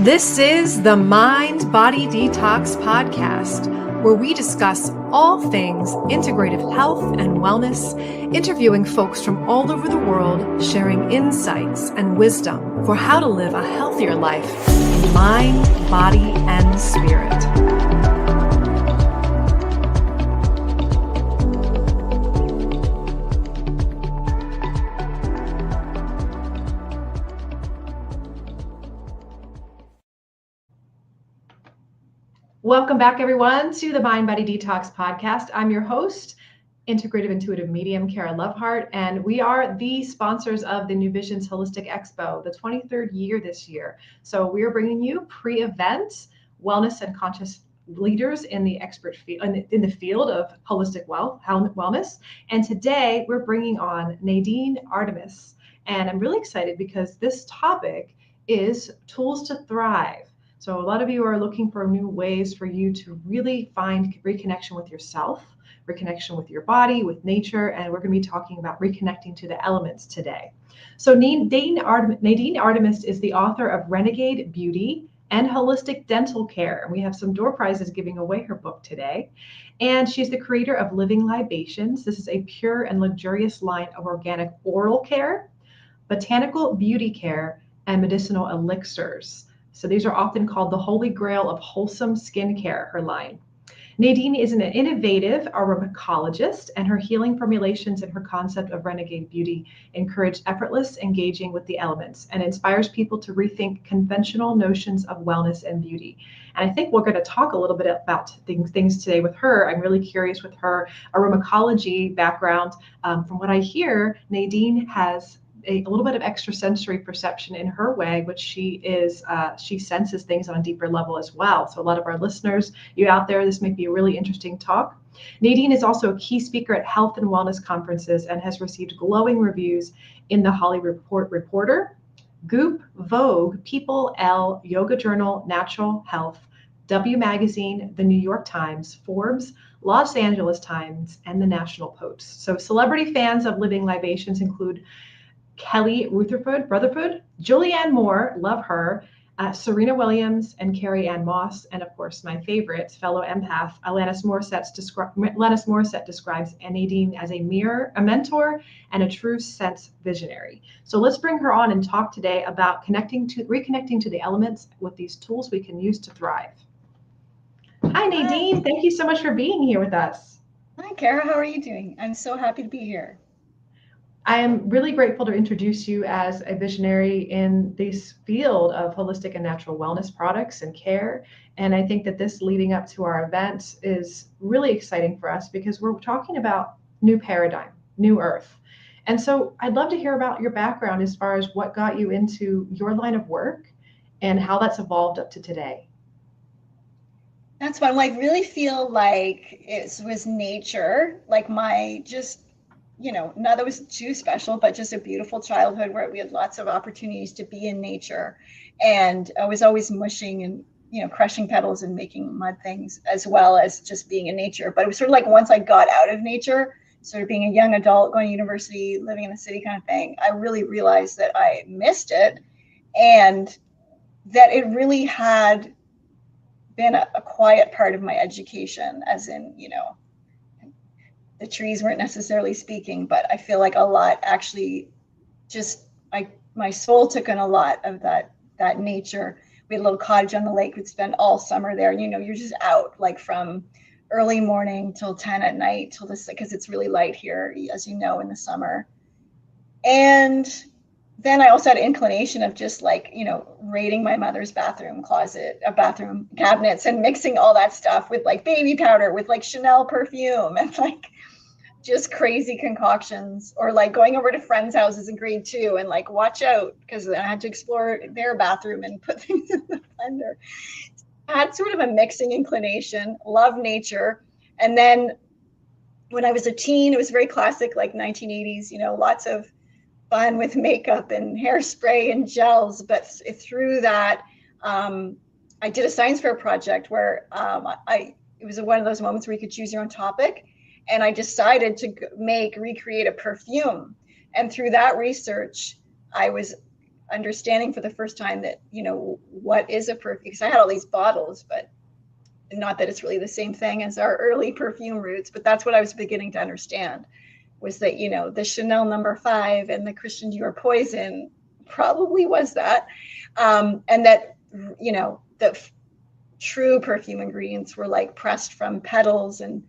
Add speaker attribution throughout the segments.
Speaker 1: This is the Mind Body Detox podcast, where we discuss all things integrative health and wellness, interviewing folks from all over the world, sharing insights and wisdom for how to live a healthier life in mind, body, and spirit. Welcome back, everyone, to the Mind Body Detox podcast. I'm your host, Integrative Intuitive Medium, Kara Lovehart, and we are the sponsors of the Libations Holistic Expo, the 23rd year this year. So we are bringing you pre-event wellness and conscious leaders in the in the field of holistic wellness. And today we're bringing on Nadine Artemis, and I'm really excited because this topic is tools to thrive. So a lot of you are looking for new ways for you to really find reconnection with yourself, reconnection with your body, with nature, and we're going to be talking about reconnecting to the elements today. So Nadine Artemis is the author of Renegade Beauty and Holistic Dental Care, and we have some door prizes giving away her book today. And she's the creator of Living Libations. This is a pure and luxurious line of organic oral care, botanical beauty care, and medicinal elixirs. So these are often called the holy grail of wholesome skincare, her line. Nadine is an innovative aromacologist, and her healing formulations and her concept of renegade beauty encourage effortless engaging with the elements and inspires people to rethink conventional notions of wellness and beauty. And I think we're going to talk a little bit about things today with her. I'm really curious with her aromatology background. From what I hear, Nadine has a little bit of extrasensory perception in her way, which she senses things on a deeper level as well. So a lot of our listeners, you out there, this might be a really interesting talk. Nadine is also a key speaker at health and wellness conferences and has received glowing reviews in the Hollywood Reporter, GOOP, Vogue, People, Elle, Yoga Journal, Natural Health, W Magazine, the New York Times, Forbes, Los Angeles Times, and the National Post. So celebrity fans of Living Libations include Kelly Rutherford, Julianne Moore, love her, Serena Williams, and Carrie Ann Moss, and of course my favorite, fellow empath, Alanis Morissette describes Nadine as a mentor, and a true sense visionary. So let's bring her on and talk today about reconnecting to the elements with these tools we can use to thrive. Hi Nadine, thank you so much for being here with us.
Speaker 2: Hi Kara, how are you doing? I'm so happy to be here.
Speaker 1: I am really grateful to introduce you as a visionary in this field of holistic and natural wellness products and care. And I think that this leading up to our event is really exciting for us because we're talking about new paradigm, new earth. And so I'd love to hear about your background as far as what got you into your line of work and how that's evolved up to today.
Speaker 2: That's fun. I really feel like it was nature, like my just not that it was too special, but just a beautiful childhood where we had lots of opportunities to be in nature. And I was always mushing and, crushing petals and making mud things, as well as just being in nature. But it was sort of like once I got out of nature, sort of being a young adult, going to university, living in the city kind of thing, I really realized that I missed it and that it really had been a quiet part of my education, as in, the trees weren't necessarily speaking, but I feel like a lot actually my soul took in a lot of that nature. We had a little cottage on the lake. We'd spend all summer there. You're just out like from early morning till 10 at night till this, because it's really light here, as you know, in the summer. And then I also had an inclination of just raiding my mother's bathroom cabinets and mixing all that stuff with like baby powder, with like Chanel perfume and like just crazy concoctions, or like going over to friends' houses in grade 2 and like watch out because I had to explore their bathroom and put things in the blender. I had sort of a mixing inclination, love nature. And then when I was a teen, it was very classic, like 1980s, lots of fun with makeup and hairspray and gels. But through that, I did a science fair project where it was one of those moments where you could choose your own topic. And I decided to recreate a perfume. And through that research, I was understanding for the first time that, you know, what is a perfume, because I had all these bottles, but not that it's really the same thing as our early perfume roots, but that's what I was beginning to understand, was that, you know, the Chanel No. 5 and the Christian Dior Poison probably was that. And that, you know, the true perfume ingredients were like pressed from petals and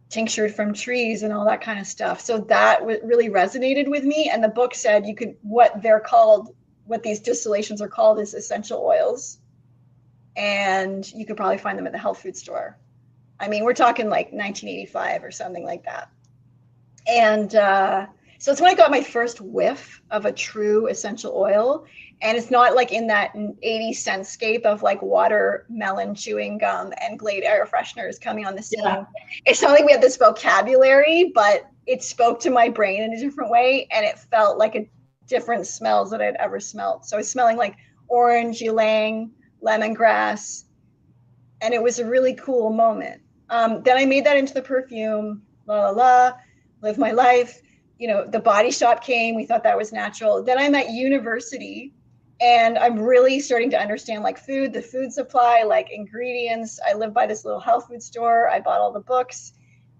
Speaker 2: tinctured from trees and all that kind of stuff. So that really resonated with me. And the book said you could, what they're called, what these distillations are called, is essential oils. And you could probably find them at the health food store. I mean, we're talking like 1985 or something like that. And so it's when I got my first whiff of a true essential oil. And it's not like in that 80-cent scape of like watermelon chewing gum and Glade air fresheners coming on the scene. Yeah. It's not like we had this vocabulary, but it spoke to my brain in a different way. And it felt like a different smells that I'd ever smelled. So I was smelling like orange, ylang, lemongrass. And it was a really cool moment. Then I made that into the perfume, live my life. You know, the Body Shop came, we thought that was natural. Then I'm at university and I'm really starting to understand like food, the food supply, like ingredients. I live by this little health food store. I bought all the books.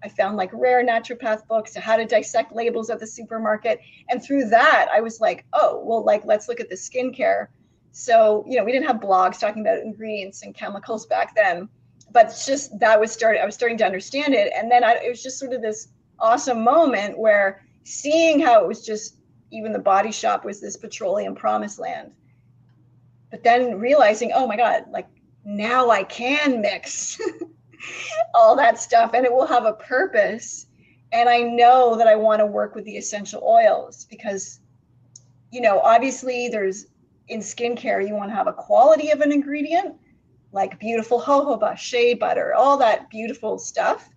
Speaker 2: I found like rare naturopath books to how to dissect labels at the supermarket. And through that, I was like, oh, well, like, let's look at the skincare. So, you know, we didn't have blogs talking about ingredients and chemicals back then, but it's just, that was starting, I was starting to understand it. And then it was just sort of this awesome moment where seeing how it was just, even the Body Shop was this petroleum promised land. But then realizing, oh my God, like now I can mix all that stuff and it will have a purpose. And I know that I want to work with the essential oils because, you know, obviously there's, in skincare, you want to have a quality of an ingredient, like beautiful jojoba, shea butter, all that beautiful stuff.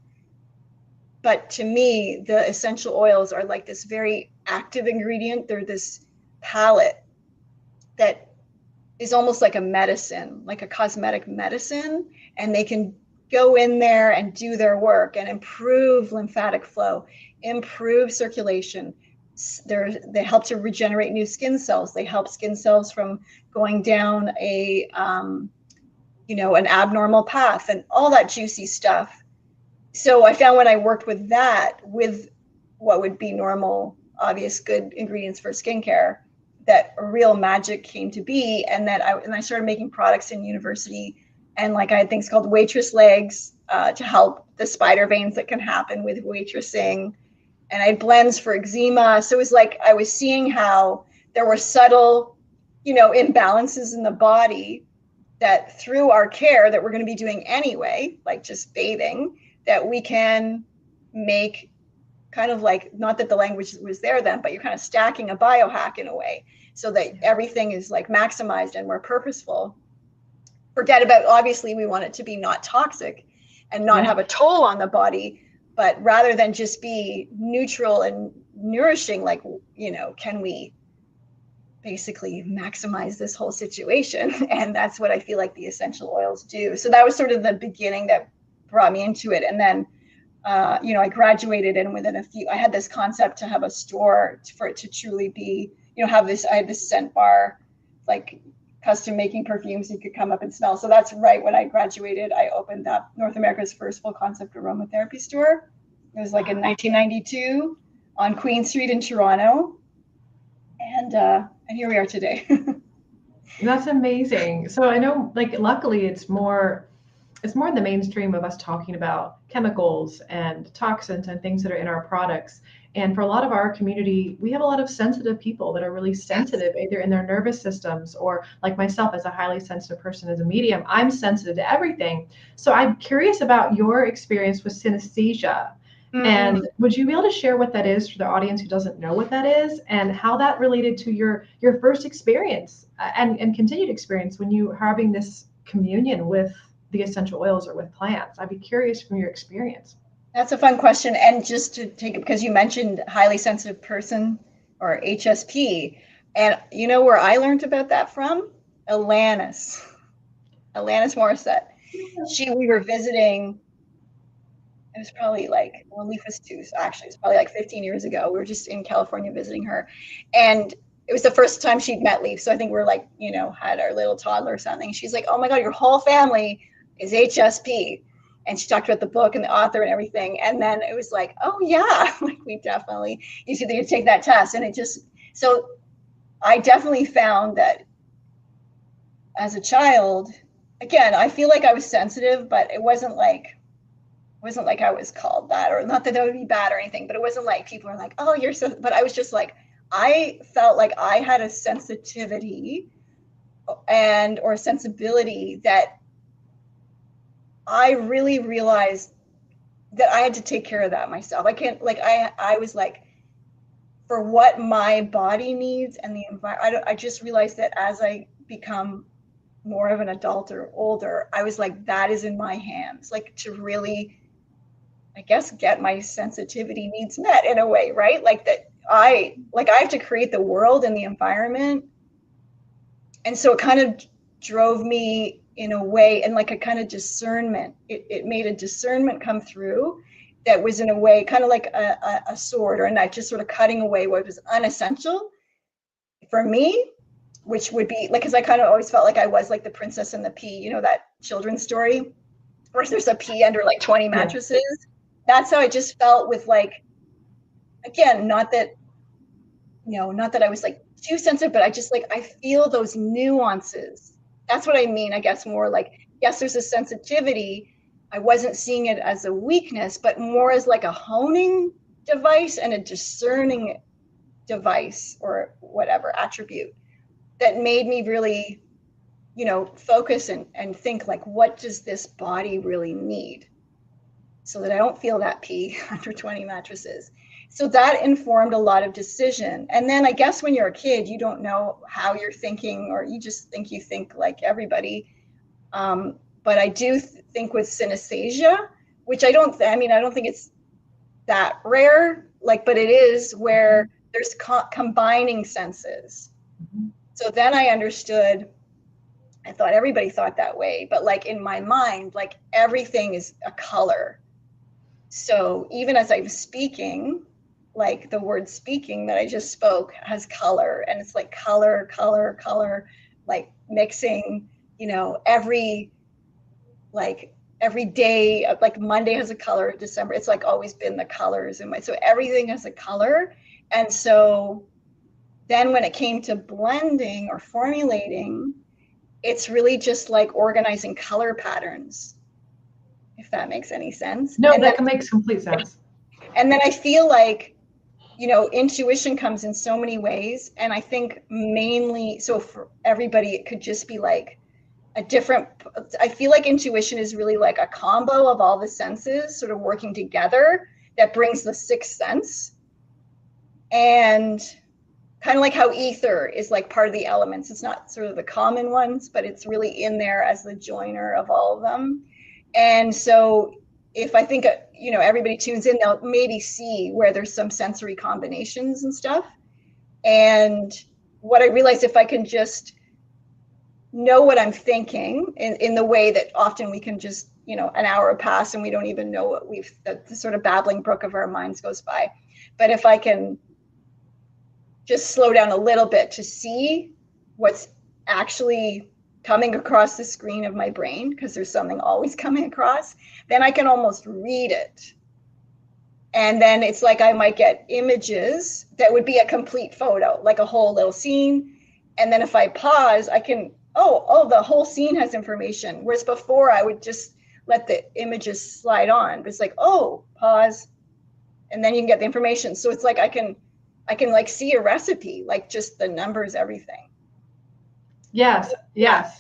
Speaker 2: But to me, the essential oils are like this very active ingredient. They're this palette that is almost like a medicine, like a cosmetic medicine, and they can go in there and do their work and improve lymphatic flow, improve circulation. They help to regenerate new skin cells. They help skin cells from going down a, you know, an abnormal path and all that juicy stuff. So I found when I worked with that, with what would be normal, obvious, good ingredients for skincare, that real magic came to be. And that I started making products in university. And like I had things called waitress legs to help the spider veins that can happen with waitressing. And I had blends for eczema. So it was like I was seeing how there were subtle, you know, imbalances in the body that through our care that we're going to be doing anyway, like just bathing, that we can make kind of like, not that the language was there then, but you're kind of stacking a biohack in a way so that everything is like maximized and more purposeful. Forget about, obviously we want it to be not toxic and not have a toll on the body, but rather than just be neutral and nourishing, like, you know, can we basically maximize this whole situation? And that's what I feel like the essential oils do. So that was sort of the beginning that brought me into it. And then, you know, I graduated, and within I had this concept to have a store for it to truly be, you know, I had this scent bar, like custom making perfumes you could come up and smell. So that's right when I graduated, I opened up North America's first full concept aromatherapy store. It was like in 1992 on Queen Street in Toronto. And here we are today.
Speaker 1: That's amazing. So I know, like, luckily it's more in the mainstream of us talking about chemicals and toxins and things that are in our products. And for a lot of our community, we have a lot of sensitive people that are really sensitive, either in their nervous systems or, like myself, as a highly sensitive person, as a medium, I'm sensitive to everything. So I'm curious about your experience with synesthesia. Mm-hmm. And would you be able to share what that is for the audience who doesn't know what that is, and how that related to your first experience and continued experience when you are having this communion with the essential oils or with plants? I'd be curious from your experience.
Speaker 2: That's a fun question. And just to take it, because you mentioned highly sensitive person or HSP, and you know where I learned about that from? Alanis Morissette. We were visiting, it was probably like, well, Leaf was 2, so actually it's probably like 15 years ago. We were just in California visiting her. And it was the first time she'd met Leaf. So I think we're like, you know, had our little toddler or something. She's like, oh my God, your whole family is HSP. And she talked about the book and the author and everything. And then it was like, oh yeah, like we definitely, you should take that test. And it just, so I definitely found that as a child, again, I feel like I was sensitive, but it wasn't like I was called that, or not that that would be bad or anything, but it wasn't like people are like, oh, you're so, but I was just like, I felt like I had a sensitivity or sensibility that I really realized that I had to take care of that myself. I can't, like, I was like, for what my body needs and the environment, I just realized that as I become more of an adult or older, I was like, that is in my hands, like to really, I guess, get my sensitivity needs met in a way, right? Like that I have to create the world and the environment. And so it kind of drove me in a way, and like a kind of discernment, it made a discernment come through that was in a way kind of like a sword or a knife, just sort of cutting away what was unessential for me, which would be like, because I kind of always felt like I was like the princess and the pea, you know, that children's story where there's a pea under like 20 mattresses. That's how I just felt with, like, again, not that, you know, not that I was like too sensitive, but I just like, I feel those nuances. That's what I mean, I guess, more like, yes, there's a sensitivity. I wasn't seeing it as a weakness, but more as like a honing device and a discerning device or whatever attribute that made me really, you know, focus and think like, what does this body really need? So that I don't feel that pee under 20 mattresses. So that informed a lot of decision. And then I guess when you're a kid, you don't know how you're thinking, or you just think you think like everybody. But I do think with synesthesia, which I don't think it's that rare, like, but it is where there's combining senses. So then I understood, I thought everybody thought that way, but like in my mind, like everything is a color. So even as I'm speaking, like the word speaking that I just spoke has color, and it's like color, like mixing, you know, every day, like Monday has a color, December, it's like always been the colors in my, so everything has a color. And so then when it came to blending or formulating, it's really just like organizing color patterns, if that makes any sense.
Speaker 1: No, that makes complete sense.
Speaker 2: And then I feel like, you know, intuition comes in so many ways. And I think mainly, so for everybody, it could just be like a different, I feel like intuition is really like a combo of all the senses sort of working together that brings the sixth sense. And kind of like how ether is like part of the elements. It's not sort of the common ones, but it's really in there as the joiner of all of them. And so if I think, you know, everybody tunes in, they'll maybe see where there's some sensory combinations and stuff. And what I realized, if I can just know what I'm thinking in the way that often we can just, you know, an hour pass and we don't even know what the sort of babbling brook of our minds goes by. But if I can just slow down a little bit to see what's actually coming across the screen of my brain, because there's something always coming across, then I can almost read it. And then it's like I might get images that would be a complete photo, like a whole little scene. And then if I pause, I can, the whole scene has information. Whereas before I would just let the images slide on. But it's like, pause. And then you can get the information. So it's like I can like see a recipe, like just the numbers, everything.
Speaker 1: Yes.
Speaker 2: Yeah.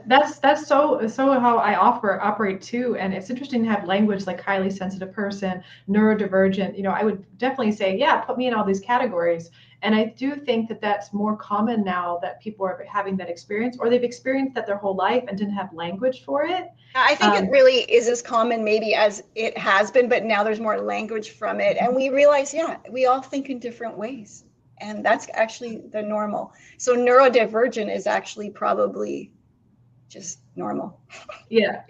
Speaker 1: That's so how I operate too. And it's interesting to have language like highly sensitive person, neurodivergent. You know, I would definitely say, yeah, put me in all these categories. And I do think that that's more common now, that people are having that experience, or they've experienced that their whole life and didn't have language for it.
Speaker 2: I think it really is as common maybe as it has been, but now there's more language from it. And we realize, we all think in different ways. And that's actually the normal. So neurodivergent is actually probably just normal.
Speaker 1: Yeah.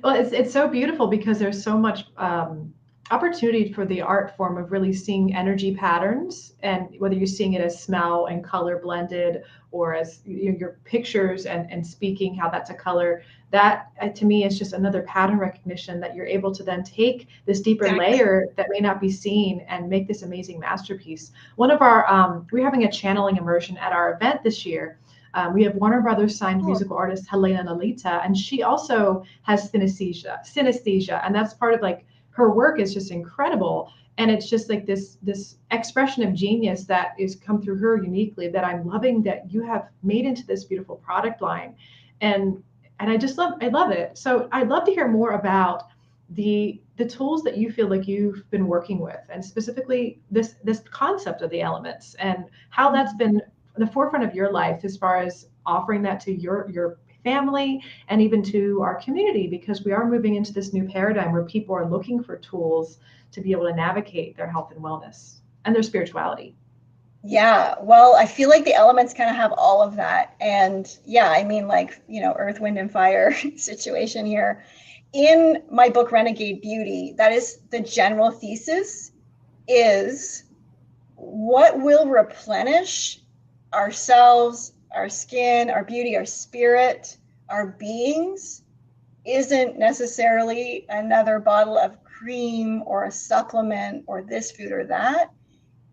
Speaker 1: Well, it's so beautiful because there's so much opportunity for the art form of really seeing energy patterns, and whether you're seeing it as smell and color blended, or as your pictures and speaking how that's a color, that to me is just another pattern recognition that you're able to then take this deeper
Speaker 2: Exactly.
Speaker 1: layer that may not be seen and make this amazing masterpiece. One of our we're having a channeling immersion at our event this year. We have Warner Brothers signed musical artist Helena Nolita, and she also has synesthesia, and that's part of like her work is just incredible. And it's just like this expression of genius that is come through her uniquely, that I'm loving, that you have made into this beautiful product line. And I love it. So I'd love to hear more about the tools that you feel like you've been working with, and specifically this concept of the elements, and how that's been the forefront of your life as far as offering that to your family and even to our community, because we are moving into this new paradigm where people are looking for tools to be able to navigate their health and wellness and their spirituality.
Speaker 2: Yeah, well, I feel like the elements kind of have all of that. And yeah, I mean, like, earth, wind, and fire situation here. In my book, Renegade Beauty, that is the general thesis, is what will replenish ourselves, our skin, our beauty, our spirit, our beings isn't necessarily another bottle of cream or a supplement or this food or that.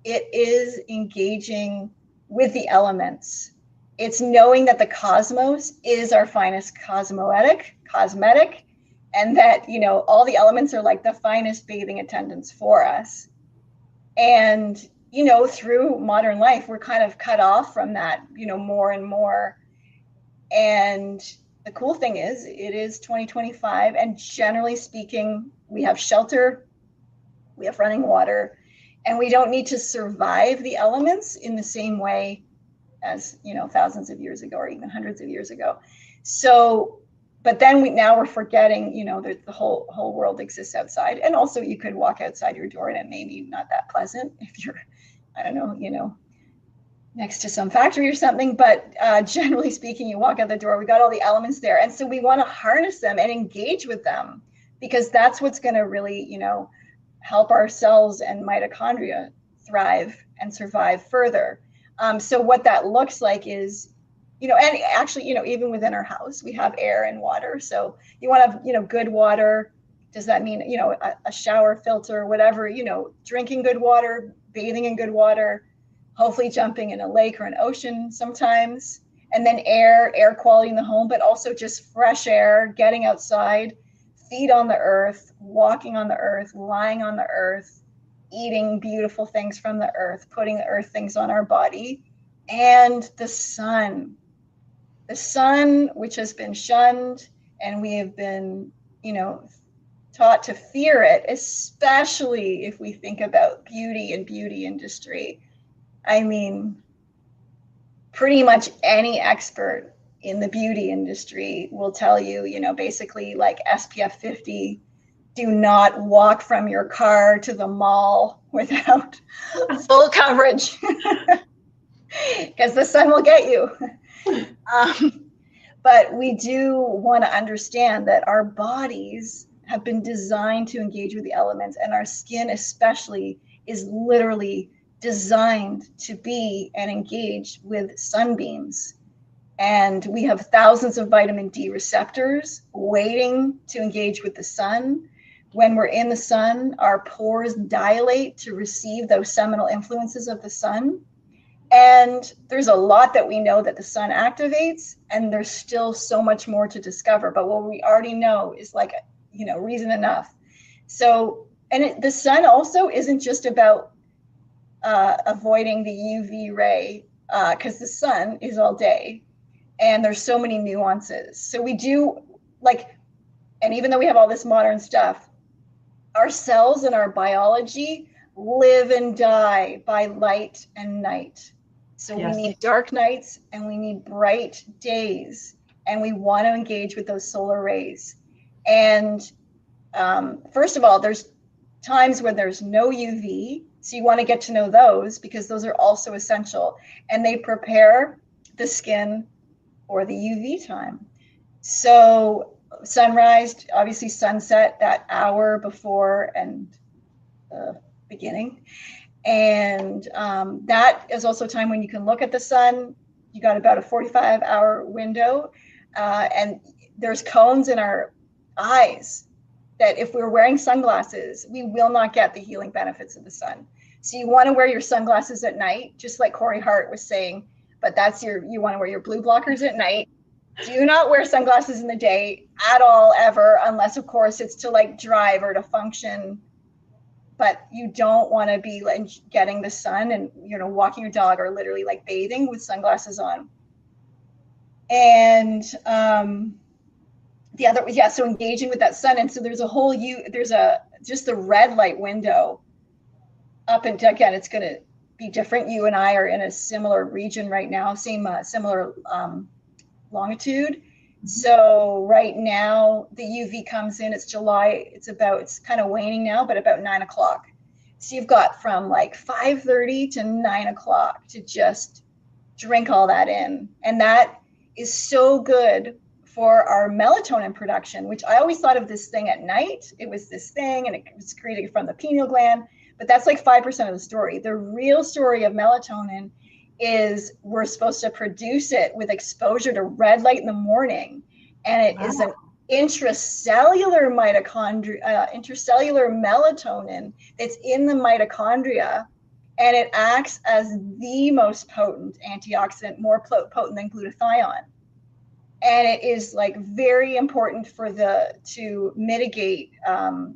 Speaker 2: It is engaging with the elements. It's knowing that the cosmos is our finest cosmetic, and that, all the elements are like the finest bathing attendants for us. And, through modern life, we're kind of cut off from that, more and more. And the cool thing is, it is 2025, and generally speaking, we have shelter, we have running water, and we don't need to survive the elements in the same way as, thousands of years ago or even hundreds of years ago. So, but then we're forgetting, that the whole world exists outside. And also you could walk outside your door and it may be not that pleasant if you're, I don't know, next to some factory or something, but generally speaking, you walk out the door, we got all the elements there. And so we want to harness them and engage with them, because that's what's going to really, help our cells and mitochondria thrive and survive further. So what that looks like is, and actually, even within our house, we have air and water. So you want to have, good water. Does that mean, a shower filter, whatever, drinking good water, bathing in good water, hopefully jumping in a lake or an ocean sometimes, and then air quality in the home, but also just fresh air, getting outside, feet on the earth, walking on the earth, lying on the earth, eating beautiful things from the earth, putting the earth things on our body, and the sun, which has been shunned, and we have been, taught to fear it, especially if we think about beauty and beauty industry. I mean, pretty much any expert in the beauty industry will tell you, basically like SPF 50, do not walk from your car to the mall without full coverage, because the sun will get you. But we do want to understand that our bodies have been designed to engage with the elements, and our skin especially is literally designed to be and engage with sunbeams. And we have thousands of vitamin D receptors waiting to engage with the sun. When we're in the sun, our pores dilate to receive those seminal influences of the sun. And there's a lot that we know that the sun activates, and there's still so much more to discover. But what we already know is like, reason enough. So, and the sun also isn't just about avoiding the UV ray, because the sun is all day, and there's so many nuances. So we do and even though we have all this modern stuff, our cells and our biology live and die by light and night. So yes. We need dark nights and we need bright days, and we want to engage with those solar rays. And first of all, there's times when there's no UV. So you want to get to know those, because those are also essential, and they prepare the skin for the UV time. So sunrise, obviously sunset, that hour before and beginning. And that is also a time when you can look at the sun. You got about a 45-hour window, and there's cones in our eyes that if we're wearing sunglasses, we will not get the healing benefits of the sun. So you want to wear your sunglasses at night, just like Corey Hart was saying, but you want to wear your blue blockers at night. Do not wear sunglasses in the day at all, ever, unless of course it's to like drive or to function. But you don't want to be like getting the sun and, walking your dog or literally like bathing with sunglasses on. And so engaging with that sun. And so there's just the red light window up, and again, it's going to be different. You and I are in a similar region right now, similar longitude. So right now the UV comes in, it's July, it's kind of waning now, but about 9 o'clock. So you've got from like 5:30 to 9 o'clock to just drink all that in. And that is so good for our melatonin production, which I always thought of this thing at night. It was this thing and it was created from the pineal gland, but that's like 5% of the story. The real story of melatonin is we're supposed to produce it with exposure to red light in the morning. And it is an intracellular melatonin that's in the mitochondria. And it acts as the most potent antioxidant, more potent than glutathione. And it is like very important to mitigate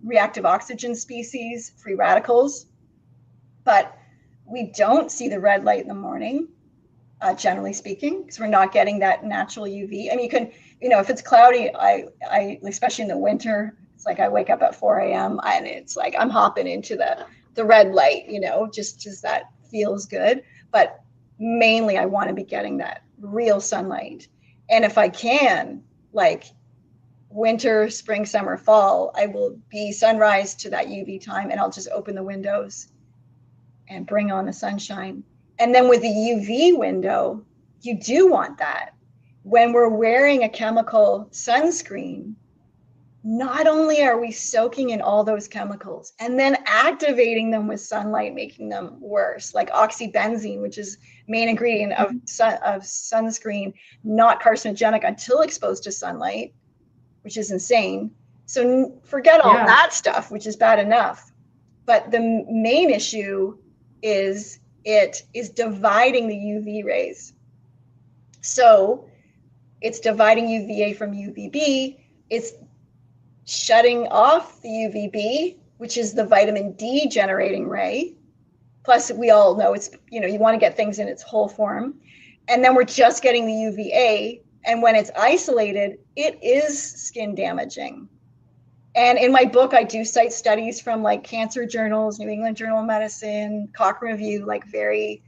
Speaker 2: reactive oxygen species, free radicals. But we don't see the red light in the morning, generally speaking, because we're not getting that natural UV. I mean, you can, if it's cloudy, I especially in the winter, it's like I wake up at 4 a.m. and it's like I'm hopping into the red light, just that feels good. But mainly I want to be getting that real sunlight. And if I can, like winter, spring, summer, fall, I will be sunrise to that UV time, and I'll just open the windows and bring on the sunshine. And then with the UV window, you do want that. When we're wearing a chemical sunscreen, not only are we soaking in all those chemicals and then activating them with sunlight, making them worse, like oxybenzene, which is main ingredient of sunscreen, not carcinogenic until exposed to sunlight, which is insane. So forget all that stuff, which is bad enough. But the main issue is it is dividing the UV rays. So it's dividing UVA from UVB. It's shutting off the UVB, which is the vitamin D generating ray. Plus, we all know it's, you want to get things in its whole form. And then we're just getting the UVA. And when it's isolated, it is skin damaging. And in my book, I do cite studies from like cancer journals, New England Journal of Medicine, Cochrane Review, like very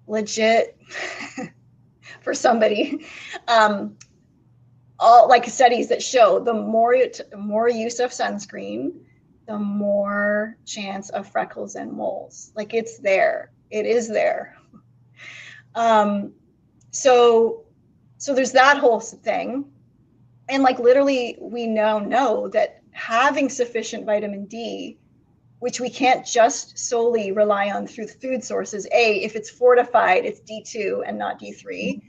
Speaker 2: legit for somebody. All like studies that show the more use of sunscreen, the more chance of freckles and moles. Like it's there. It is there. So there's that whole thing. And like literally we now know that having sufficient vitamin D, which we can't just solely rely on through food sources. If it's fortified, it's D2 and not D3.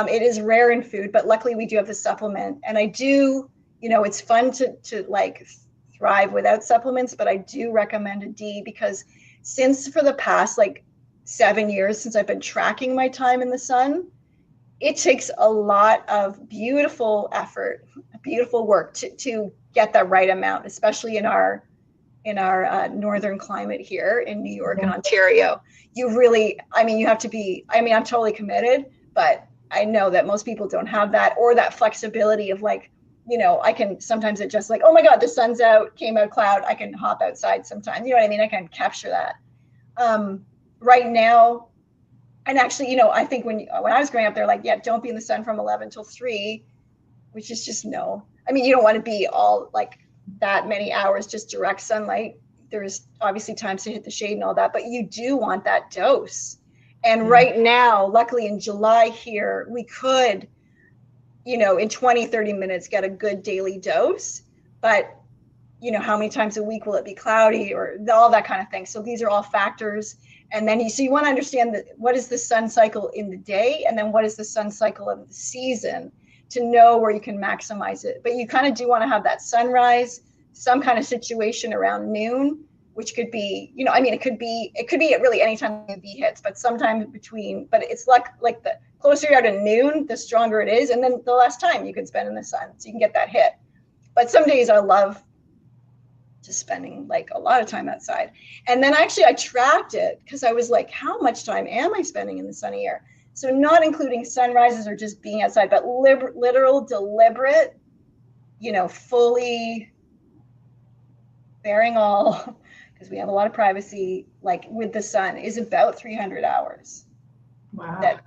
Speaker 2: It is rare in food, but luckily we do have the supplement. And I do, it's fun to like thrive without supplements, but I do recommend a D because since for the past like 7 years, since I've been tracking my time in the sun, it takes a lot of beautiful effort, beautiful work to get the right amount, especially in our northern climate here in New York and Ontario. You have to be, I'm totally committed, but I know that most people don't have that or that flexibility of like, I can sometimes adjust like, oh my God, the sun's out, came out cloud. I can hop outside sometimes. You know what I mean? I can capture that. Right now, and actually, I think when I was growing up, they're like, yeah, don't be in the sun from 11 till 3, which is just no. I mean, you don't want to be all like that many hours, just direct sunlight. There's obviously times to hit the shade and all that, but you do want that dose. And right now, luckily in July here, we could, in 20, 30 minutes get a good daily dose. But, how many times a week will it be cloudy, or all that kind of thing. So these are all factors. And then you want to understand what is the sun cycle in the day, and then what is the sun cycle of the season, to know where you can maximize it. But you kind of do want to have that sunrise, some kind of situation around noon, which could be, it could be at really any time the UV hits, but sometime between, but it's like the closer you are to noon, the stronger it is. And then the less time you can spend in the sun, so you can get that hit. But some days I love just spending like a lot of time outside. And then actually I tracked it, because I was like, how much time am I spending in the sunny air? So not including sunrises or just being outside, but literal, deliberate, fully bearing all, because we have a lot of privacy, like with the sun, is about 300 hours.
Speaker 1: Wow.
Speaker 2: That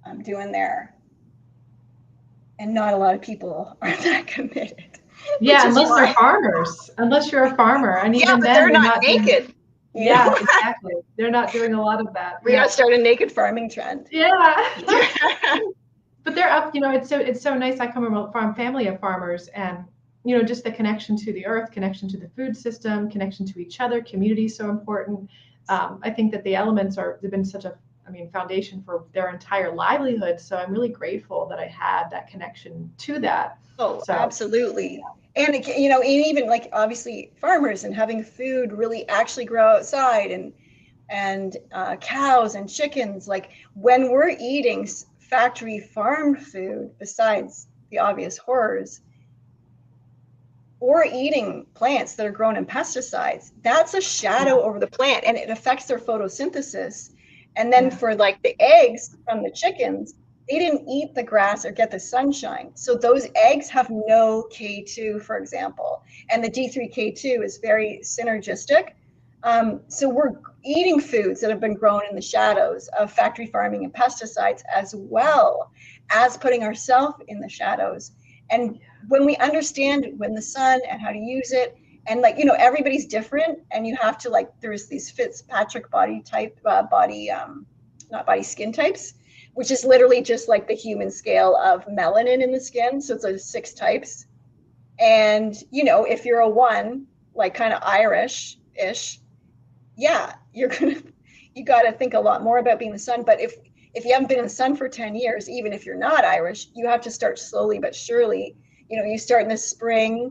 Speaker 2: I'm doing there. And not a lot of people are that committed.
Speaker 1: Yeah, unless they're farmers, unless you're a farmer. And even
Speaker 2: but
Speaker 1: then
Speaker 2: they're not naked.
Speaker 1: Yeah, exactly. They're not doing a lot of that.
Speaker 2: We gotta start a naked farming trend.
Speaker 1: Yeah. But they're up, it's so nice. I come from a family of farmers, and just the connection to the earth, connection to the food system, connection to each other, community is so important. I think that the elements they've been such a foundation for their entire livelihood. So I'm really grateful that I had that connection to that.
Speaker 2: Oh, so, absolutely. And even like obviously farmers and having food really actually grow outside, and cows and chickens. Like when we're eating factory farmed food, besides the obvious horrors, or eating plants that are grown in pesticides, that's a shadow over the plant, and it affects their photosynthesis. And then for like the eggs from the chickens, they didn't eat the grass or get the sunshine. So those eggs have no K2, for example. And the D3K2 is very synergistic. So we're eating foods that have been grown in the shadows of factory farming and pesticides, as well as putting ourselves in the shadows. And when we understand when the sun and how to use it, and everybody's different, and you have to there's these Fitzpatrick skin types, which is literally just like the human scale of melanin in the skin. So it's 6 types. And, if you're a 1, like kind of Irish-ish, yeah, you got to think a lot more about being in the sun. But if you haven't been in the sun for 10 years, even if you're not Irish, you have to start slowly but surely. You start in the spring,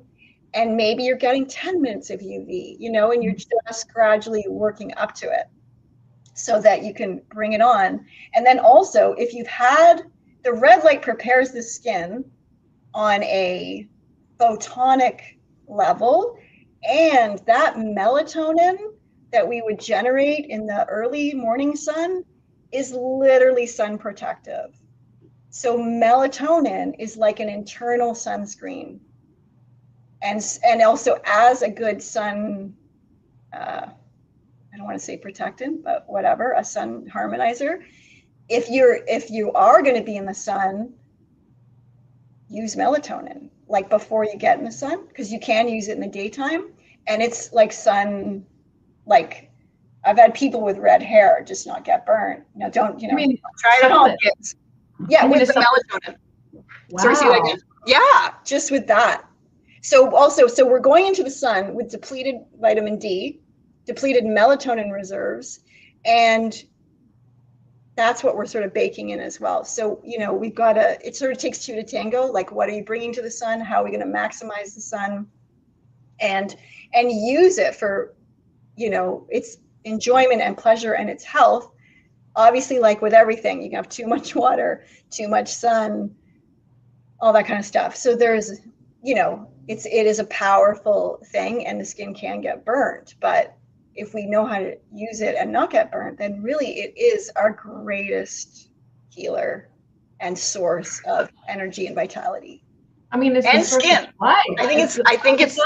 Speaker 2: and maybe you're getting 10 minutes of UV, and you're just gradually working up to it so that you can bring it on. And then also, if you've had the red light, prepares the skin on a photonic level, and that melatonin that we would generate in the early morning sun is literally sun protective. So melatonin is like an internal sunscreen. And also as a good sun, I don't want to say protectant, but whatever, a sun harmonizer. If you are going to be in the sun, use melatonin like before you get in the sun, because you can use it in the daytime, and it's like sun. Like I've had people with red hair just not get burned. Don't try it at home, kids. Yeah, with the melatonin.
Speaker 1: Wow.
Speaker 2: Sorry, see that again? Yeah, just with that. So we're going into the sun with depleted vitamin D, depleted melatonin reserves, and that's what we're sort of baking in as well. So, we've got it sort of takes 2 to tango. Like, what are you bringing to the sun? How are we going to maximize the sun and use it for, its enjoyment and pleasure and its health? Obviously, like with everything, you can have too much water, too much sun, all that kind of stuff. So there's, it is a powerful thing, and the skin can get burnt. But if we know how to use it and not get burnt, then really it is our greatest healer and source of energy and vitality.
Speaker 1: It's
Speaker 2: and skin. I think it's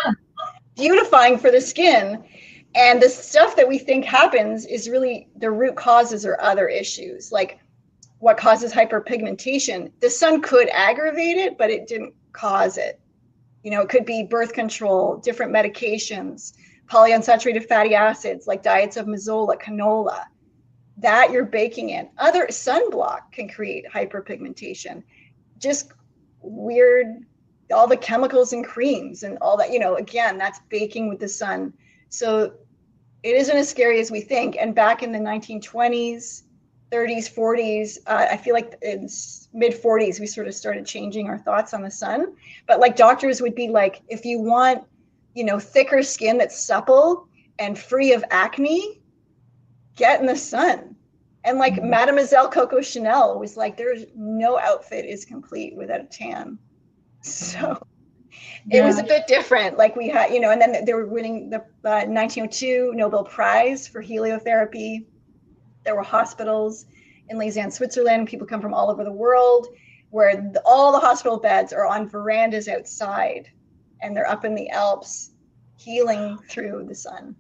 Speaker 2: beautifying for the skin. And the stuff that we think happens is really the root causes or other issues, like what causes hyperpigmentation. The sun could aggravate it, but it didn't cause it. It could be birth control, different medications, polyunsaturated fatty acids, like diets of mazola, canola, that you're baking in. Other sunblock can create hyperpigmentation. Just weird all the chemicals and creams and all that, again, that's baking with the sun. So it isn't as scary as we think. And back in the 1920s, 30s, 40s, I feel like in mid 40s, we sort of started changing our thoughts on the sun. But like doctors would be like, if you want, thicker skin that's supple and free of acne, get in the sun. And like Mademoiselle Coco Chanel was like, there's no outfit is complete without a tan. So it was a bit different. Like we had, and then they were winning the 1902 Nobel Prize for heliotherapy. There were hospitals in Lausanne, Switzerland. People come from all over the world where all the hospital beds are on verandas outside and they're up in the Alps healing through the sun.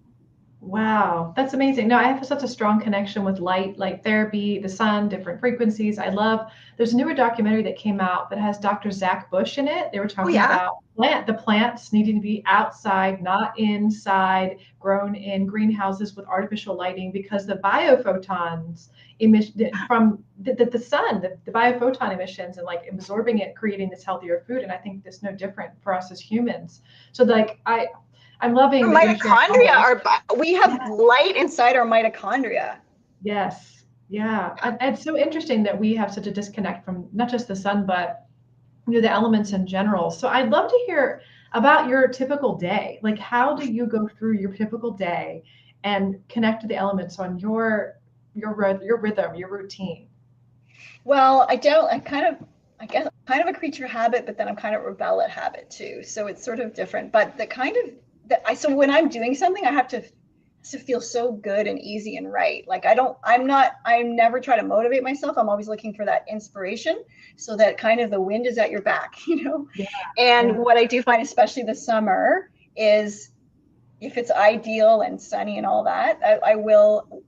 Speaker 1: Wow, that's amazing. No, I have such a strong connection with light therapy, the sun, different frequencies. There's a newer documentary that came out that has Dr. Zach Bush in it. They were talking about the plants needing to be outside, not inside, grown in greenhouses with artificial lighting, because the biophotons from the sun, the biophoton emissions, and like absorbing it, creating this healthier food. And I think that's no different for us as humans. So like I'm loving
Speaker 2: our mitochondria. We have light inside our mitochondria.
Speaker 1: Yes. Yeah. And it's so interesting that we have such a disconnect from not just the sun, but the elements in general. So I'd love to hear about your typical day. Like, how do you go through your typical day and connect to the elements on your rhythm, your routine?
Speaker 2: Well, I guess I'm kind of a creature habit, but then I'm kind of rebel at habit too. So it's sort of different. But so when I'm doing something, I have to feel so good and easy and right. Like I never try to motivate myself. I'm always looking for that inspiration so that kind of the wind is at your back,
Speaker 1: Yeah.
Speaker 2: And what I do find, especially this summer, is if it's ideal and sunny and all that, I will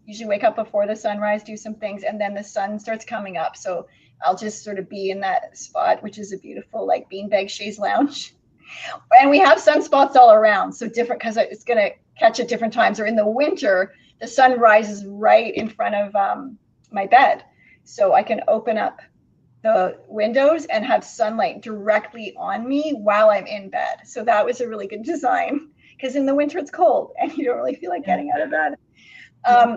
Speaker 2: usually wake up before the sunrise, do some things, and then the sun starts coming up. So I'll just sort of be in that spot, which is a beautiful like beanbag chaise lounge. And we have sunspots all around, so different because it's going to catch at different times. Or in the winter, the sun rises right in front of my bed, so I can open up the windows and have sunlight directly on me while I'm in bed. So that was a really good design, because in the winter it's cold and you don't really feel like getting out of bed.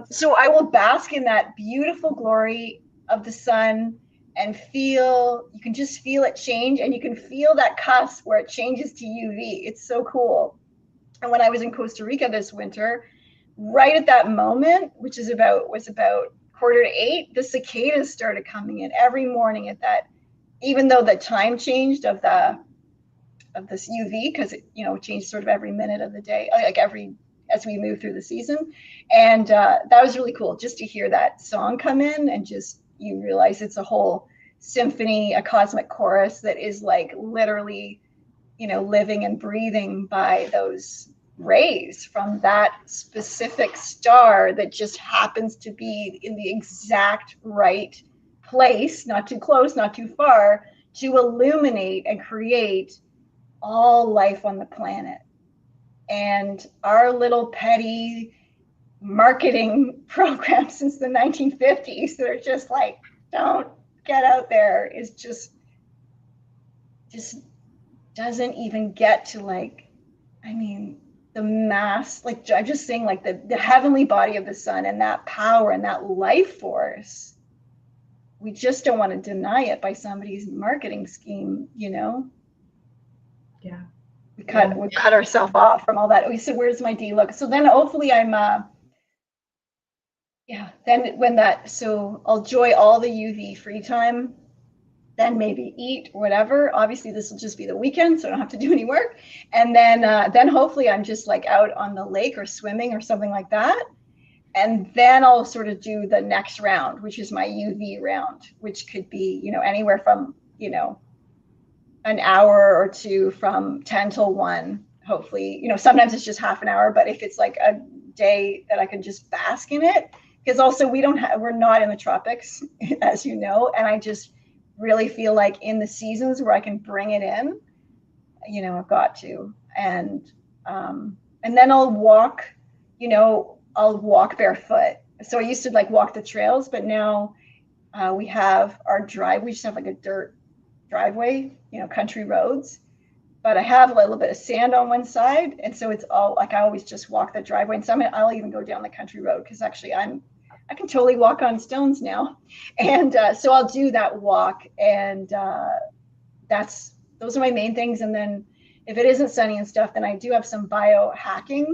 Speaker 2: So I will bask in that beautiful glory of the sun and you can just feel it change, and you can feel that cusp where it changes to UV. It's so cool. And when I was in Costa Rica this winter, right at that moment, which was about 7:45, the cicadas started coming in every morning at that, even though the time changed of this UV, because it changed sort of every minute of the day, like as we move through the season. And that was really cool just to hear that song come in, and just you realize it's a whole symphony, a cosmic chorus that is like literally, living and breathing by those rays from that specific star that just happens to be in the exact right place, not too close, not too far, to illuminate and create all life on the planet. And our little petty marketing program since the 1950s that are just like, don't get out there, is just doesn't even get to the mass, like I'm just saying, like the heavenly body of the sun and that power and that life force. We just don't want to deny it by somebody's marketing scheme,
Speaker 1: Yeah.
Speaker 2: We cut ourselves off from all that. We said, where's my D look? So then hopefully I'm so I'll enjoy all the UV free time, then maybe eat or whatever. Obviously this will just be the weekend, so I don't have to do any work. And then hopefully I'm just like out on the lake or swimming or something like that. And then I'll sort of do the next round, which is my UV round, which could be, anywhere from, an hour or two, from 10 till 1, hopefully. Sometimes it's just half an hour, but if it's like a day that I can just bask in it, because also we're not in the tropics, as you know, and I just really feel like in the seasons where I can bring it in, I've got to. And then I'll walk barefoot. So I used to like walk the trails, but now we have our drive. We just have like a dirt driveway, country roads, but I have a little bit of sand on one side. And so it's all like, I always just walk the driveway, and I'll even go down the country road, because actually I can totally walk on stones now. And so I'll do that walk, and those are my main things. And then if it isn't sunny and stuff, then I do have some biohacking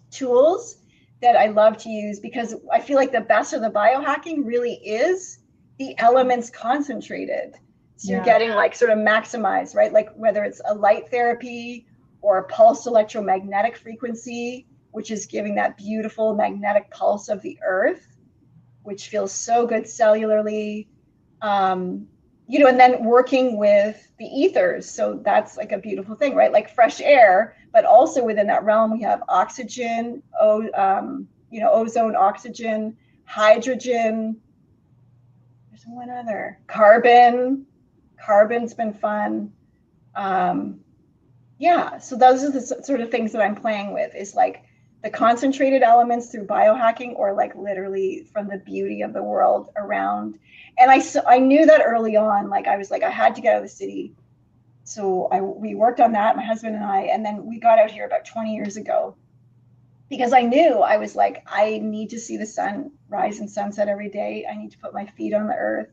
Speaker 2: tools that I love to use, because I feel like the best of the biohacking really is the elements concentrated. So you're getting like sort of maximized, right? Like whether it's a light therapy or a pulsed electromagnetic frequency, which is giving that beautiful magnetic pulse of the earth, which feels so good cellularly. And then working with the ethers. So that's like a beautiful thing, right? Like fresh air, but also within that realm, we have oxygen, ozone, oxygen, hydrogen. There's one other, carbon. Carbon's been fun. So those are the sort of things that I'm playing with, is like the concentrated elements through biohacking, or like literally from the beauty of the world around. And I knew that early on, like I was like, I had to get out of the city. So we worked on that, my husband and I, and then we got out here about 20 years ago, because I knew, I was like, I need to see the sun rise and sunset every day. I need to put my feet on the earth.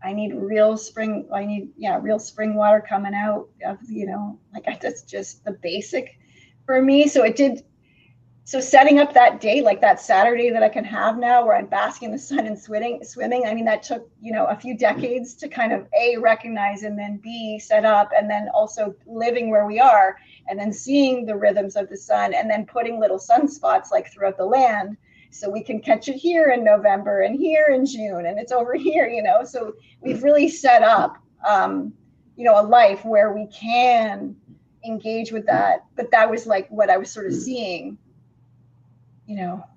Speaker 2: I need real spring water coming out of, that's just the basic for me. So setting up that day, like that Saturday that I can have now, where I'm basking in the sun and swimming. I mean, that took, a few decades to kind of A, recognize, and then B, set up, and then also living where we are, and then seeing the rhythms of the sun, and then putting little sunspots like throughout the land, so we can catch it here in November and here in June, and it's over here, so we've really set up, a life where we can engage with that. But that was like what I was sort of seeing,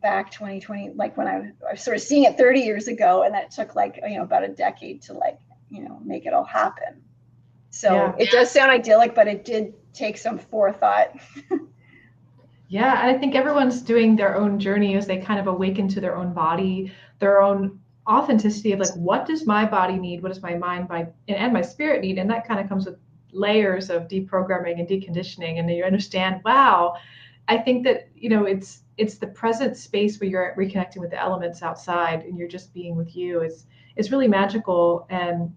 Speaker 2: back 2020, like when I was sort of seeing it 30 years ago, and that took like, about a decade to like, make it all happen. So It does sound idyllic, but it did take some forethought.
Speaker 1: Yeah, and I think everyone's doing their own journey as they kind of awaken to their own body, their own authenticity of like, what does my body need? What does my mind and my spirit need? And that kind of comes with layers of deprogramming and deconditioning. And then you understand, wow, I think that, it's the present space where you're reconnecting with the elements outside, and you're just being with you. It's really magical. And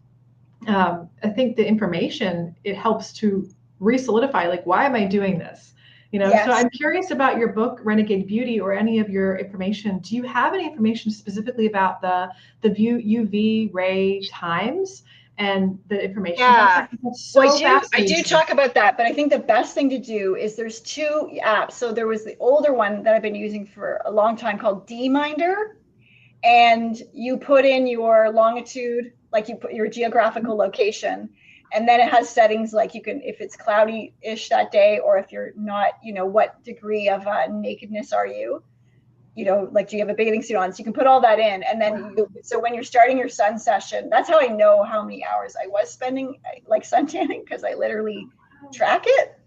Speaker 1: I think the information, it helps to re-solidify, like, why am I doing this?
Speaker 2: Yes.
Speaker 1: So I'm curious about your book, Renegade Beauty, or any of your information. Do you have any information specifically about the UV ray times and the information about that?
Speaker 2: So I do talk about that, but I think the best thing to do is, there's two apps. So there was the older one that I've been using for a long time called D-Minder, and you put in your longitude, like you put your geographical location, and then it has settings like you can, if it's cloudy-ish that day, or if you're not, what degree of nakedness are you? Like, do you have a bathing suit on? So you can put all that in. And then, so when you're starting your sun session, that's how I know how many hours I was spending like suntanning, because I literally track it.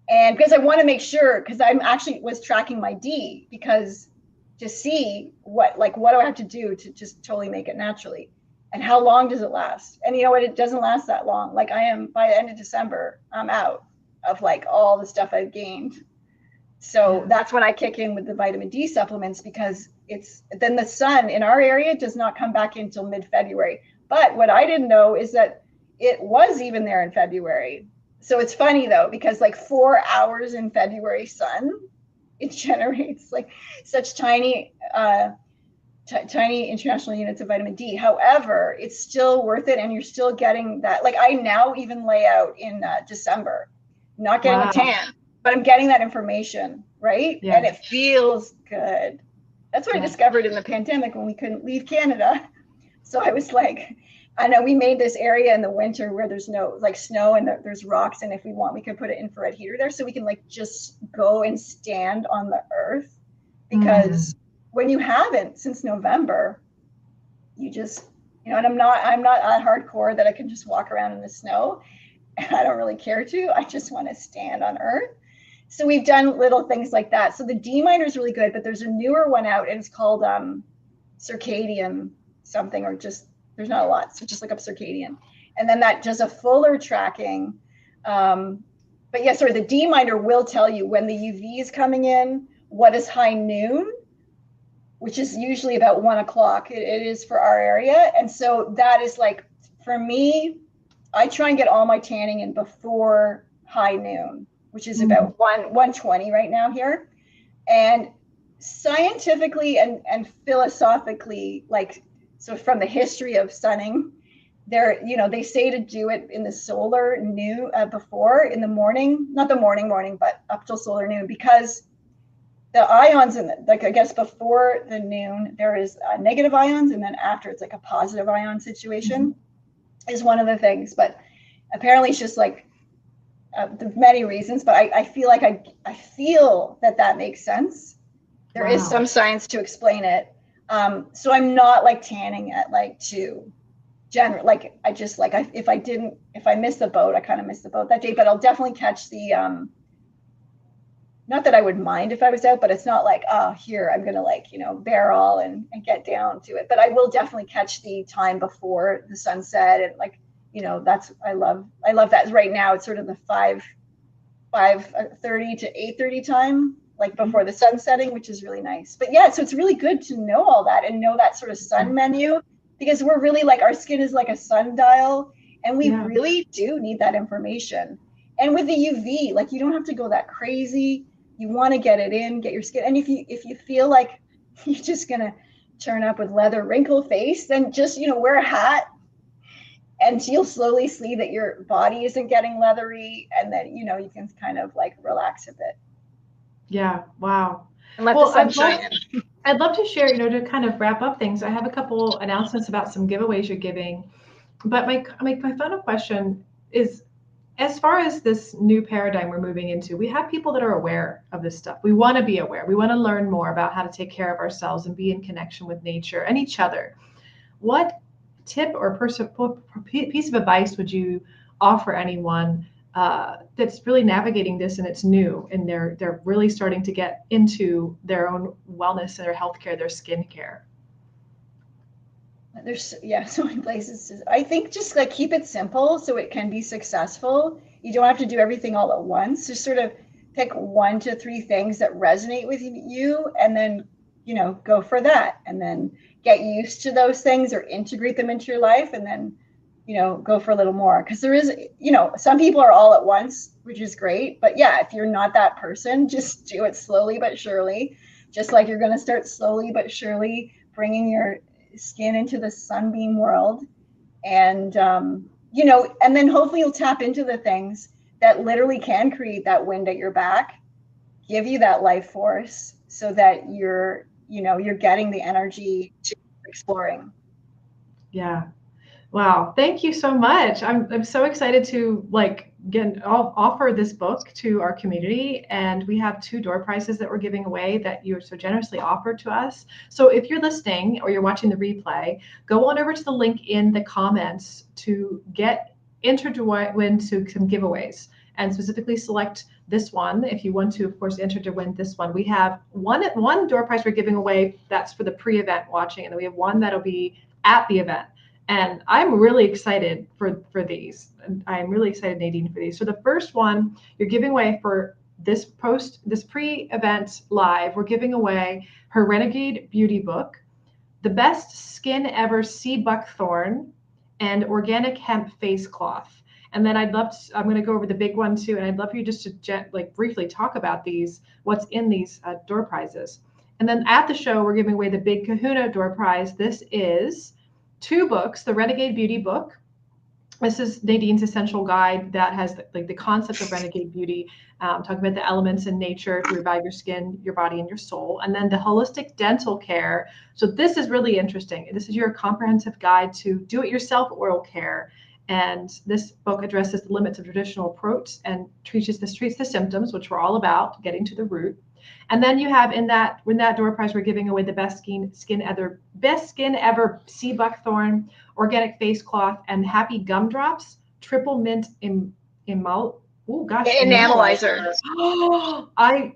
Speaker 2: And because I want to make sure, because I'm actually was tracking my D, because to see what do I have to do to just totally make it naturally, and how long does it last? And you know what, it doesn't last that long. Like, I am, by the end of December, I'm out of like all the stuff I've gained. So that's when I kick in with the vitamin D supplements, because then the sun in our area does not come back until mid-February. But what I didn't know is that it was even there in February. So it's funny though, because like 4 hours in February sun, it generates like such tiny international units of vitamin D. However, it's still worth it, and you're still getting that. Like, I now even lay out in December, not getting a tan, but I'm getting that information, right? Yeah. And it feels good. That's what I discovered in the pandemic, when we couldn't leave Canada. So I was like, I know we made this area in the winter where there's no like snow, and there's rocks, and if we want, we can put an infrared heater there, so we can like just go and stand on the earth. Because when you haven't since November, you just, and I'm not that hardcore that I can just walk around in the snow. And I don't really care to. I just want to stand on earth. So we've done little things like that. So the D-Minder is really good, but there's a newer one out, and it's called circadian something, or just, there's not a lot. So just look up circadian. And then that does a fuller tracking. But yeah, sorry, the D minder will tell you when the UV is coming in, what is high noon, which is usually about 1 o'clock. It is for our area. And so that is like, for me, I try and get all my tanning in before high noon, which is about 1:20 right now here. And scientifically and philosophically, like, so from the history of sunning, there, they say to do it in the solar noon, before in the morning, not the morning, but up till solar noon, because the ions in like, I guess before the noon, there is negative ions, and then after it's like a positive ion situation is one of the things. But apparently it's just like many reasons, but I feel like I feel that makes sense. There is some science to explain it. So I'm not like tanning at like 2. Like I just like, if I miss the boat, I kind of miss the boat that day, but I'll definitely catch the, not that I would mind if I was out, but it's not like, here, I'm going to like, barrel and get down to it. But I will definitely catch the time before the sunset. And like, that's, I love that. Right now it's sort of the 5:30 to 8:30 time, like before the sun setting, which is really nice. But yeah, so it's really good to know all that and know that sort of sun menu, because we're really like, our skin is like a sundial, and we really do need that information. And with the UV, like, you don't have to go that crazy. You want to get it in, get your skin. And if you feel like you're just going to turn up with leather wrinkle face, then just, wear a hat, and you'll slowly see that your body isn't getting leathery, and then, you can kind of like relax a bit.
Speaker 1: Yeah. Wow.
Speaker 2: And let the sun shine in.
Speaker 1: I'd love to share, to kind of wrap up things. I have a couple announcements about some giveaways you're giving, but my final question is, as far as this new paradigm we're moving into, we have people that are aware of this stuff. We want to be aware. We want to learn more about how to take care of ourselves and be in connection with nature and each other. What tip or piece of advice would you offer anyone that's really navigating this, and it's new, and they're really starting to get into their own wellness and their healthcare, their skincare?
Speaker 2: There's so many places I think just like keep it simple so it can be successful. You don't have to do everything all at once. Just sort of pick 1 to 3 things that resonate with you, and then go for that, and then get used to those things or integrate them into your life, and then go for a little more, because there is some people are all at once, which is great. But yeah, if you're not that person, just do it slowly but surely, just like you're going to start slowly but surely bringing your skin into the sunbeam world. And and then hopefully you'll tap into the things that literally can create that wind at your back, give you that life force, so that you're getting the energy to exploring.
Speaker 1: Yeah. Wow. Thank you so much. I'm so excited to offer this book to our community. And we have 2 door prizes that we're giving away that you so generously offered to us. So if you're listening or you're watching the replay, go on over to the link in the comments to get entered to win some giveaways, and specifically select this one if you want to, of course, enter to win this one. We have one door prize we're giving away that's for the pre-event watching, and then we have one that'll be at the event. And I'm really excited for these. I'm really excited, Nadine, for these. So the first one you're giving away for this pre-event live, we're giving away her Renegade beauty book, the best skin ever sea buckthorn, and organic hemp face cloth. And then I'm going to go over the big one too. And I'd love for you just to briefly talk about what's in these door prizes. And then at the show, we're giving away the big kahuna door prize. This is 2 books, the Renegade Beauty book. This is Nadine's essential guide that has the concept of Renegade Beauty, talking about the elements in nature to revive your skin, your body, and your soul. And then the holistic dental care. So this is really interesting. This is your comprehensive guide to do-it-yourself oral care. And this book addresses the limits of traditional approach and treats the symptoms, which we're all about, getting to the root. And then you have in that door prize, we're giving away the best skin ever sea buckthorn, organic face cloth, and happy gumdrops, triple mint enamelizer. I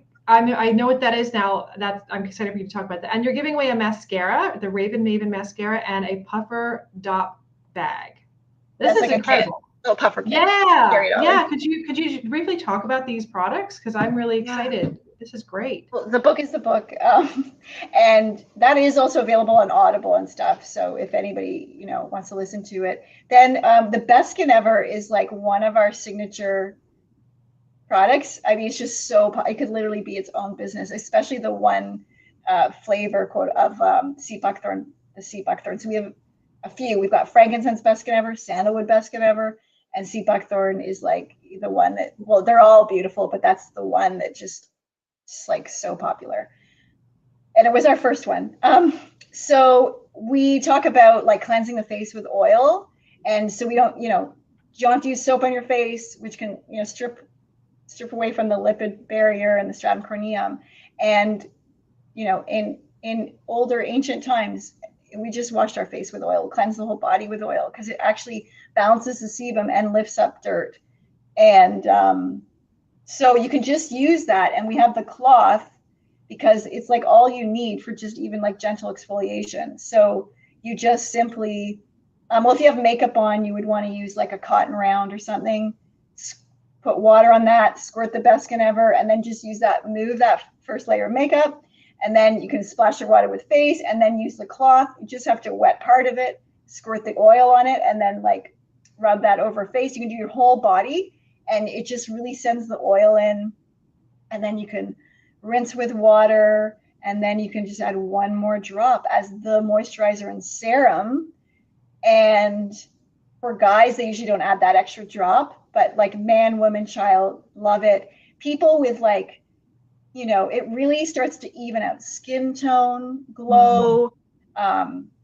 Speaker 1: know what that is now. I'm excited for you to talk about that. And you're giving away a mascara, the Raven Maven mascara, and a puffer dot bag. This
Speaker 2: That's
Speaker 1: is
Speaker 2: like
Speaker 1: incredible.
Speaker 2: a little puffer kit.
Speaker 1: Yeah,
Speaker 2: Carry it
Speaker 1: yeah.
Speaker 2: over.
Speaker 1: Could you briefly talk about these products? Because I'm really excited. This is great.
Speaker 2: Well, the book is the book, and that is also available on Audible and stuff. So if anybody wants to listen to it, then the Best Skin Ever is like one of our signature products. I mean, it's just so it could literally be its own business, especially the one flavor quote of sea buckthorn, the sea buckthorn. So we have a few. We've got frankincense Best Skin Ever, sandalwood Best Skin Ever, and sea buckthorn is like the one that, well, they're all beautiful, but that's the one that just like so popular. And it was our first one. So we talk about like cleansing the face with oil. And so we don't, you don't have to use soap on your face, which can, strip away from the lipid barrier and the stratum corneum. And, in older ancient times, we just washed our face with oil, cleanse the whole body with oil, because it actually balances the sebum and lifts up dirt. And so you can just use that. And we have the cloth because it's like all you need for just even like gentle exfoliation. So you just simply, well, if you have makeup on, you would want to use like a cotton round or something, put water on that, squirt the Best Skin Ever, and then just use that, move that first layer of makeup. And then you can splash your water with face and then use the cloth. You just have to wet part of it, squirt the oil on it, and then like rub that over face. You can do your whole body, and it just really sends the oil in. And then you can rinse with water, and then you can just add one more drop as the moisturizer and serum. And for guys, they usually don't add that extra drop, but like man, woman, child, love it. People with like, it really starts to even out skin tone, glow.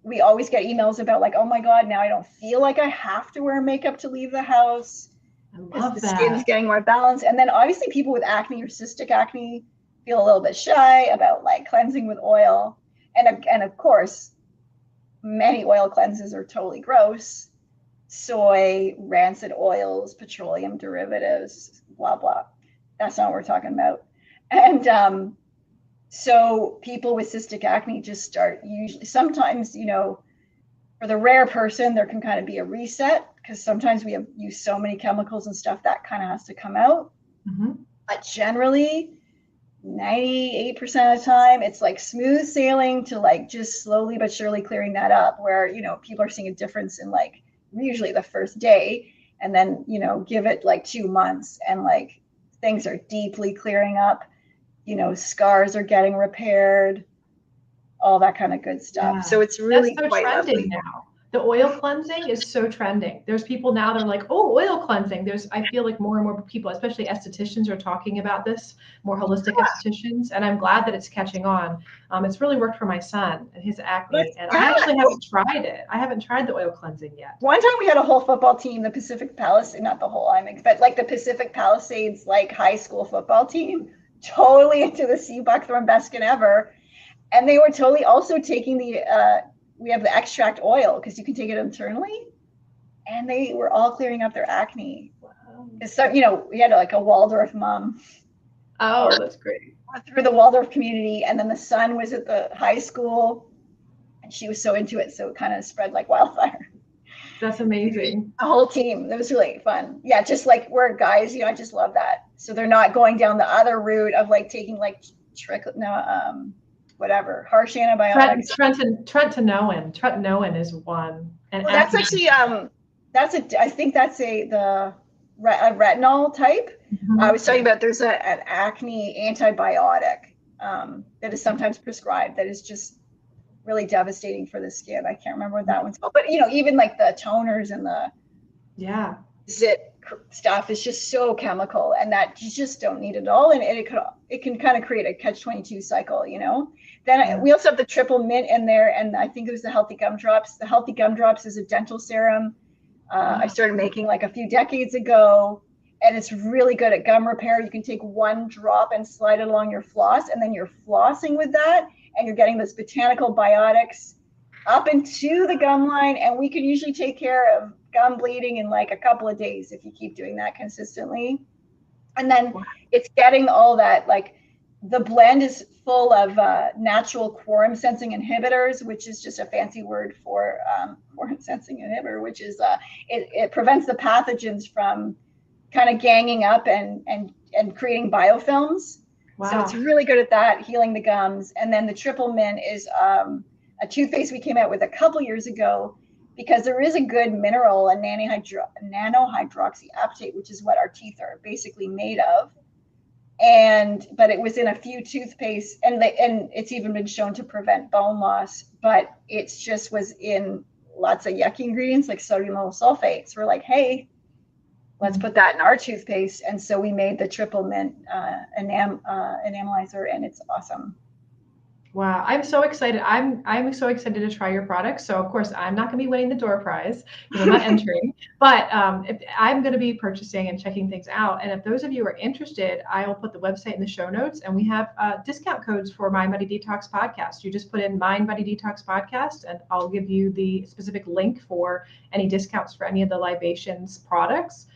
Speaker 2: We always get emails about like, oh my God, now I don't feel like I have to wear makeup to leave the house.
Speaker 1: I love
Speaker 2: the
Speaker 1: that.
Speaker 2: skin's getting more balanced. And then obviously people with acne or cystic acne feel a little bit shy about like cleansing with oil. And of course, many oil cleanses are totally gross. Soy, rancid oils, petroleum derivatives, blah, blah. That's not what we're talking about. And so people with cystic acne just start usually, sometimes, for the rare person, there can kind of be a reset because sometimes we have used so many chemicals and stuff that kind of has to come out.
Speaker 1: Mm-hmm.
Speaker 2: But generally, 98% of the time, it's like smooth sailing to like just slowly but surely clearing that up where, people are seeing a difference in like usually the first day, and then, give it like 2 months and like things are deeply clearing up, scars are getting repaired, all that kind of good stuff. Yeah. So it's really
Speaker 1: that's so
Speaker 2: quite
Speaker 1: trending
Speaker 2: lovely.
Speaker 1: now. The oil cleansing is so trending. There's people now that are like, oh, oil cleansing. I feel like more and more people, especially estheticians, are talking about this, more holistic estheticians. And I'm glad that it's catching on. It's really worked for my son and his acne. And I actually haven't tried it. I haven't tried the oil cleansing yet.
Speaker 2: One time we had a whole football team, the Pacific Palisades, not the whole IMEX, but like the Pacific Palisades, like high school football team, totally into the sea buckthorn Best Skin Ever. And they were totally also taking we have the extract oil because you can take it internally, and they were all clearing up their acne. Wow. So, we had like a Waldorf mom.
Speaker 1: Oh, that's great.
Speaker 2: Through the Waldorf community, and then the son was at the high school, and she was so into it, so it kind of spread like wildfire.
Speaker 1: That's amazing.
Speaker 2: The whole team. It was really fun. Yeah, just like we're guys, I just love that. So they're not going down the other route of like taking like whatever, harsh antibiotics.
Speaker 1: Tretinoin is one. And
Speaker 2: well, that's actually I think that's a retinol type. Mm-hmm. I was talking about there's an acne antibiotic that is sometimes prescribed that is just really devastating for the skin. I can't remember what that one's called, but even like the toners and the zit stuff is just so chemical, and that you just don't need it all, and it can kind of create a catch-22 cycle. Then we also have the triple mint in there, and I think it was the healthy gumdrops. The healthy gumdrops is a dental serum I started making like a few decades ago, and it's really good at gum repair. You can take one drop and slide it along your floss, and then you're flossing with that, and you're getting those botanical biotics up into the gum line, and we can usually take care of gum bleeding in like a couple of days if you keep doing that consistently. And then it's getting all that like the blend is full of natural quorum sensing inhibitors, which is just a fancy word for quorum sensing inhibitor, which is it prevents the pathogens from kind of ganging up and creating biofilms.
Speaker 1: Wow.
Speaker 2: So it's really good at that, healing the gums. And then the triple mint is a toothpaste we came out with a couple years ago, because there is a good mineral, a nanohydroxyapatite, which is what our teeth are basically made of. But it was in a few toothpastes, and it's even been shown to prevent bone loss, but it just was in lots of yucky ingredients like sodium sulfate. So we're like, hey, let's put that in our toothpaste. And so we made the triple mint enamelizer, and it's awesome.
Speaker 1: Wow, I'm so excited. I'm so excited to try your products. So of course, I'm not going to be winning the door prize because I'm not entering, but I'm going to be purchasing and checking things out. And if those of you are interested, I will put the website in the show notes, and we have discount codes for Mind Body Detox Podcast. You just put in Mind Body Detox Podcast, and I'll give you the specific link for any discounts for any of the Libations products.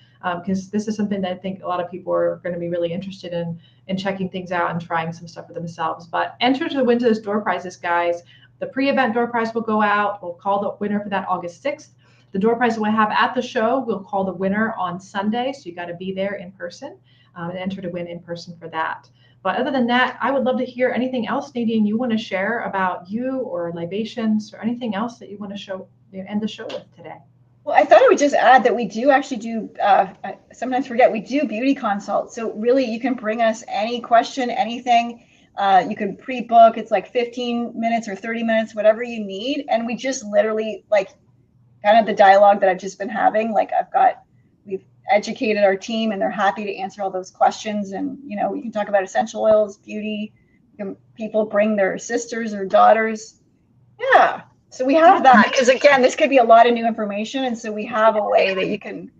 Speaker 1: Because this is something that I think a lot of people are going to be really interested in checking things out and trying some stuff for themselves. But enter to win those door prizes, guys. The pre-event door prize will go out. We'll call the winner for that August 6th. The door prize we'll have at the show, we'll call the winner on Sunday. So you got to be there in person and enter to win in person for that. But other than that, I would love to hear anything else, Nadine, you want to share about you or Libations or anything else that you want to end the show with today.
Speaker 2: Well, I thought I would just add that we do actually do, I sometimes forget, we do beauty consults. So really you can bring us any question, anything. You can pre-book. It's like 15 minutes or 30 minutes, whatever you need. And we just literally, like, kind of the dialogue that I've just been having, like we've educated our team and they're happy to answer all those questions. And, we can talk about essential oils, beauty. People bring their sisters or daughters. Yeah. So we have that, because again, this could be a lot of new information. And so we have a way that you can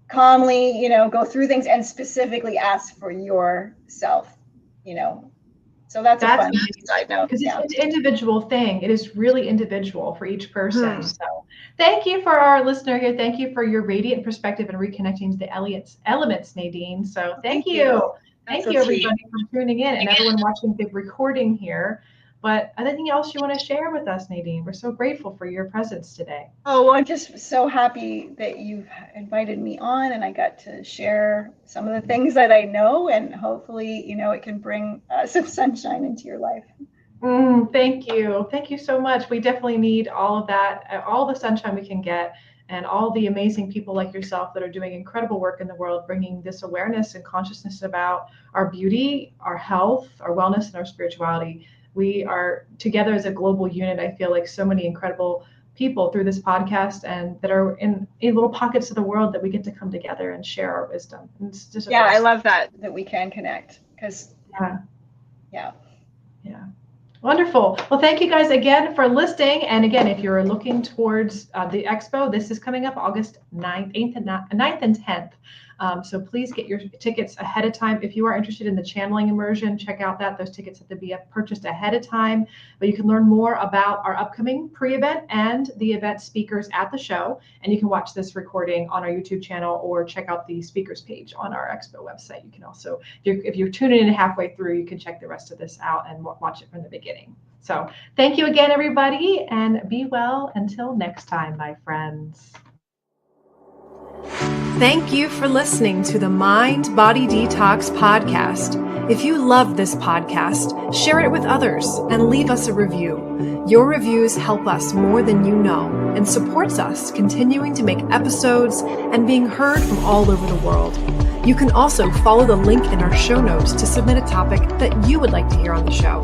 Speaker 2: calmly, go through things and specifically ask for yourself, So that's a fun side note.
Speaker 1: Because it's an individual thing. It is really individual for each person. So thank you for our listener here. Thank you for your radiant perspective and reconnecting to the elements, Nadine. So thank you. Thank you, everybody, for tuning in and everyone watching the recording here. But anything else you want to share with us, Nadine? We're so grateful for your presence today.
Speaker 2: Oh, well, I'm just so happy that you've invited me on and I got to share some of the things that I know, and hopefully, it can bring some sunshine into your life.
Speaker 1: Thank you. Thank you so much. We definitely need all of that, all the sunshine we can get, and all the amazing people like yourself that are doing incredible work in the world, bringing this awareness and consciousness about our beauty, our health, our wellness, and our spirituality. We are together as a global unit. I feel like so many incredible people through this podcast and that are in little pockets of the world that we get to come together and share our wisdom. It's just
Speaker 2: I love that we can connect, because yeah.
Speaker 1: Wonderful. Well, thank you guys again for listening. And again, if you're looking towards the Expo, this is coming up August 9th and 10th. So please get your tickets ahead of time. If you are interested in the channeling immersion, check out that. Those tickets have to be purchased ahead of time. But you can learn more about our upcoming pre-event and the event speakers at the show. And you can watch this recording on our YouTube channel or check out the speakers page on our Expo website. You can also, if you're tuning in halfway through, you can check the rest of this out and watch it from the beginning. So thank you again, everybody, and be well until next time, my friends.
Speaker 3: Thank you for listening to the Mind Body Detox podcast. If you love this podcast, share it with others and leave us a review. Your reviews help us more than you know and supports us continuing to make episodes and being heard from all over the world. You can also follow the link in our show notes to submit a topic that you would like to hear on the show.